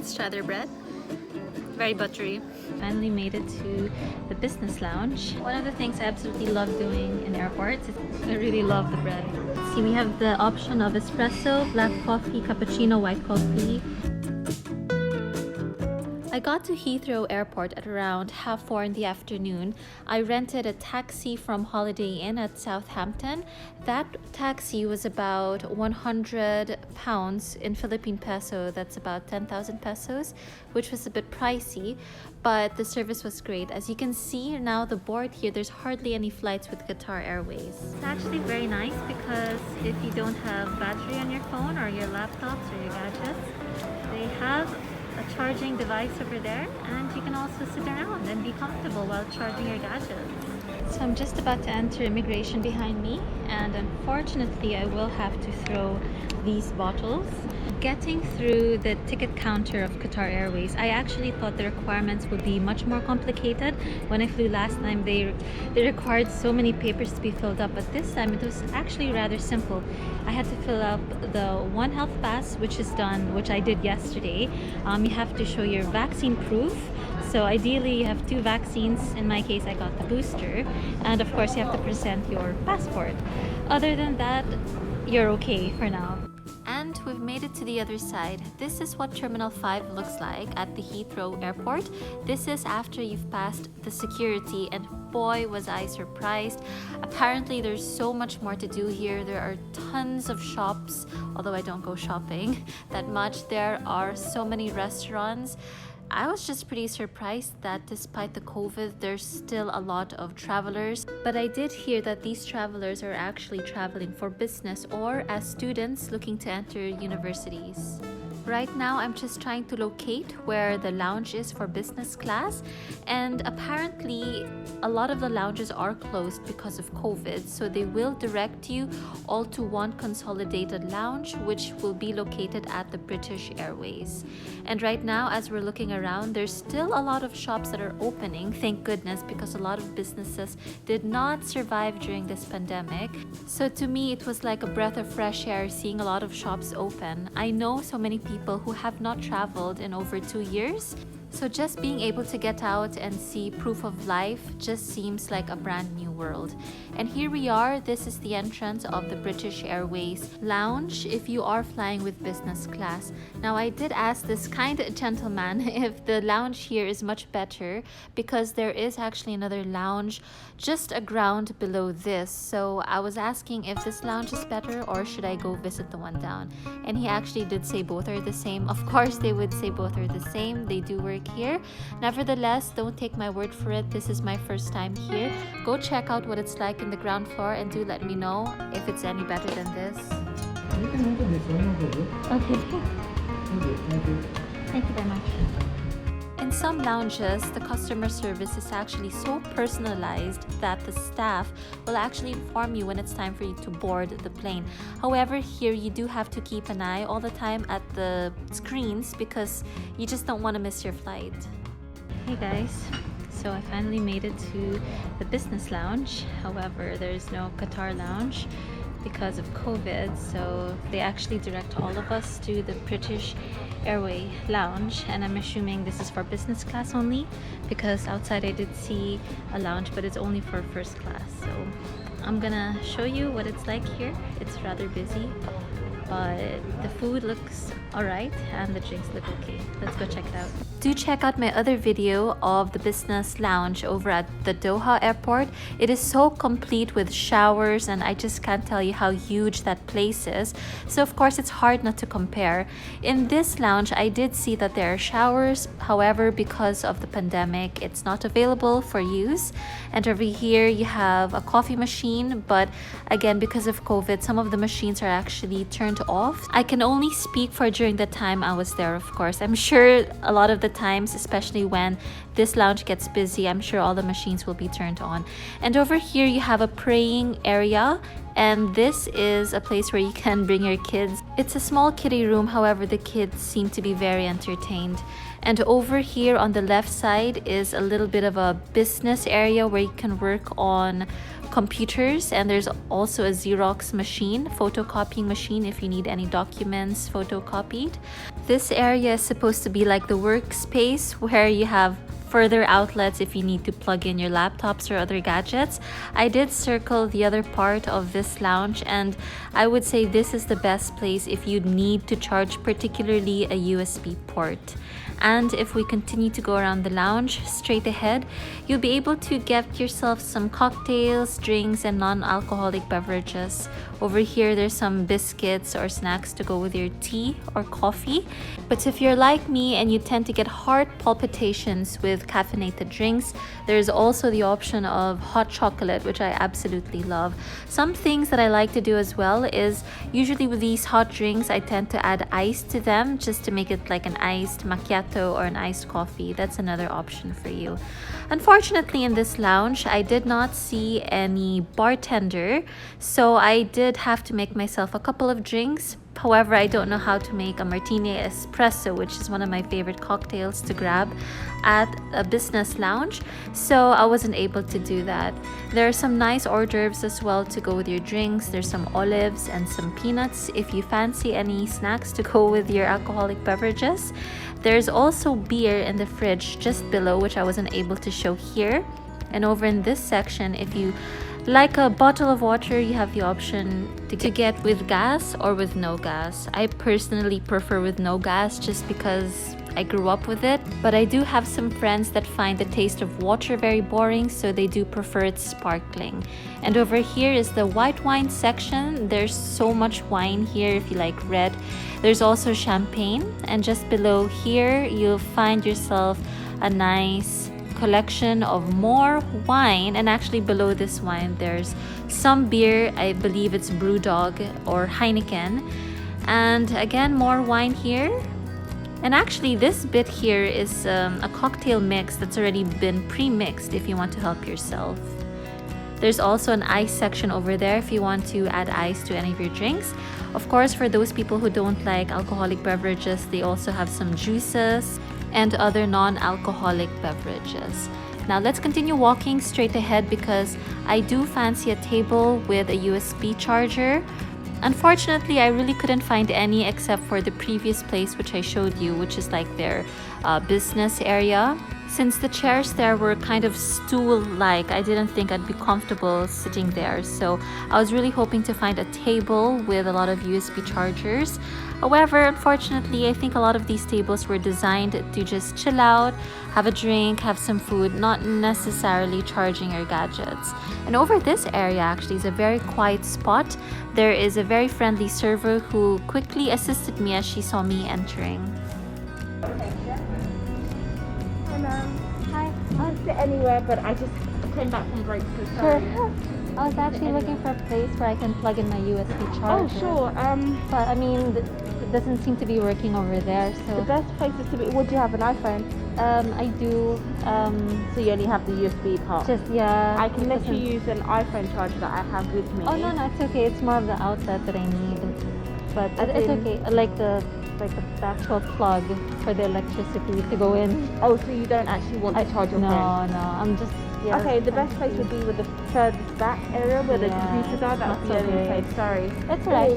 Let's try their bread. Very buttery. Finally made it to the business lounge. One of the things I absolutely love doing in airports is I really love the bread. See, we have the option of espresso, black coffee, cappuccino, white coffee. I got to Heathrow Airport at around 4:30 in the afternoon. I rented a taxi from Holiday Inn at Southampton. That taxi was about £100 in Philippine peso. That's about 10,000 pesos, which was a bit pricey, but the service was great. As you can see now, the board here, there's hardly any flights with Qatar Airways. It's actually very nice because if you don't have battery on your phone or your laptops or your gadgets, they have a charging device over there, and you can also sit around and be comfortable while charging your gadgets. So I'm just about to enter immigration behind me, and unfortunately I will have to throw these bottles. Getting through the ticket counter of Qatar Airways, I actually thought the requirements would be much more complicated. When I flew last time, they required so many papers to be filled up, but this time it was actually rather simple. I had to fill up the One Health Pass, which is done, which I did yesterday. You have to show your vaccine proof. So ideally you have 2 vaccines. In my case, I got the booster, and of course you have to present your passport. Other than that, you're okay for now. And we've made it to the other side. This is what Terminal 5 looks like at the Heathrow Airport. This is after you've passed the security, and boy was I surprised. Apparently there's so much more to do here. There are tons of shops, although I don't go shopping that much. There are so many restaurants. I was just pretty surprised that despite the COVID, there's still a lot of travelers. But I did hear that these travelers are actually traveling for business or as students looking to enter universities. Right now, I'm just trying to locate where the lounge is for business class, and apparently a lot of the lounges are closed because of COVID, so they will direct you all to one consolidated lounge, which will be located at the British Airways. And right now, as we're looking around, there's still a lot of shops that are opening, thank goodness, because a lot of businesses did not survive during this pandemic. So to me, it was like a breath of fresh air seeing a lot of shops open. I know so many people who have not traveled in over 2 years. So just being able to get out and see proof of life just seems like a brand new world. And here we are. This is the entrance of the British Airways lounge if you are flying with business class. Now I did ask this kind gentleman if the lounge here is much better, because there is actually another lounge just a ground below this. So I was asking if this lounge is better or should I go visit the one down. And he actually did say both are the same. Of course they would say both are the same. They do work here. Nevertheless, don't take my word for it. This is my first time here. Go check out what it's like in the ground floor and do let me know if it's any better than this. Okay. Thank you very much. In some lounges, the customer service is actually so personalized that the staff will actually inform you when it's time for you to board the plane. However, here you do have to keep an eye all the time at the screens because you just don't want to miss your flight. Hey guys, so I finally made it to the business lounge. However, there's no Qatar lounge because of COVID, so they actually direct all of us to the British Airway lounge, and I'm assuming this is for business class only because outside I did see a lounge, but it's only for first class. So I'm gonna show you what it's like here. It's rather busy, but the food looks alright and the drinks look okay. Let's go check it out. Do check out my other video of the business lounge over at the Doha airport. It is so complete with showers, and I just can't tell you how huge that place is. So of course it's hard not to compare. In this lounge I did see that there are showers, however because of the pandemic it's not available for use. And over here you have a coffee machine, but again because of COVID some of the machines are actually turned off. I can only speak for during the time I was there, of course. I'm sure a lot of the times, especially when this lounge gets busy, I'm sure all the machines will be turned on. And over here you have a praying area, and this is a place where you can bring your kids. It's a small kiddie room, however the kids seem to be very entertained. And over here on the left side is a little bit of a business area where you can work on computers, and there's also a Xerox machine, photocopying machine if you need any documents photocopied. This area is supposed to be like the workspace where you have further outlets if you need to plug in your laptops or other gadgets. I did circle the other part of this lounge, and I would say this is the best place if you need to charge particularly a USB port. And if we continue to go around the lounge straight ahead, you'll be able to get yourself some cocktails, drinks, and non-alcoholic beverages. Over here, there's some biscuits or snacks to go with your tea or coffee. But if you're like me and you tend to get heart palpitations with caffeinated drinks, there's also the option of hot chocolate, which I absolutely love. Some things that I like to do as well is usually with these hot drinks, I tend to add ice to them just to make it like an iced macchiato or an iced coffee. That's another option for you. Unfortunately, in this lounge, I did not see any bartender, so I did have to make myself a couple of drinks. However, I don't know how to make a martini espresso, which is one of my favorite cocktails to grab at a business lounge, so I wasn't able to do that. There are some nice hors d'oeuvres as well to go with your drinks. There's some olives and some peanuts if you fancy any snacks to go with your alcoholic beverages. There's also beer in the fridge just below, which I wasn't able to show here. And over in this section, if you like a bottle of water, you have the option to get with gas or with no gas. I personally prefer with no gas just because I grew up with it, but I do have some friends that find the taste of water very boring, so they do prefer it sparkling. And over here is the white wine section. There's so much wine here if you like red. There's also champagne, and just below here you'll find yourself a nice collection of more wine. And actually below this wine there's some beer. I believe it's Brewdog or Heineken, and again more wine here. And actually this bit here is a cocktail mix that's already been pre-mixed if you want to help yourself. There's also an ice section over there if you want to add ice to any of your drinks. Of course, for those people who don't like alcoholic beverages, they also have some juices and other non-alcoholic beverages. Now let's continue walking straight ahead because I do fancy a table with a USB charger. Unfortunately, I really couldn't find any except for the previous place which I showed you, which is like their business area. Since the chairs there were kind of stool-like, I didn't think I'd be comfortable sitting there. So I was really hoping to find a table with a lot of USB chargers. However, unfortunately, I think a lot of these tables were designed to just chill out, have a drink, have some food, not necessarily charging your gadgets. And over this area actually is a very quiet spot. There is a very friendly server who quickly assisted me as she saw me entering. Hi. I'll sit anywhere, but I just came back from break, so sorry. Sure. I was actually looking for a place where I can plug in my USB charger. Oh, sure. But I mean, it doesn't seem to be working over there. So the best places to be. Would you have an iPhone? I do. So you only have the USB part. Just yeah. I can let you use an iPhone charger that I have with me. Oh no, it's okay. It's more of the outlet that I need. But it's okay. I like the actual plug for the electricity to go in. Oh, so you don't actually want to charge your phone? No. I'm just yeah. Okay, the best place would be with the furthest back area where the computers are. That would be the only place. Sorry. That's right.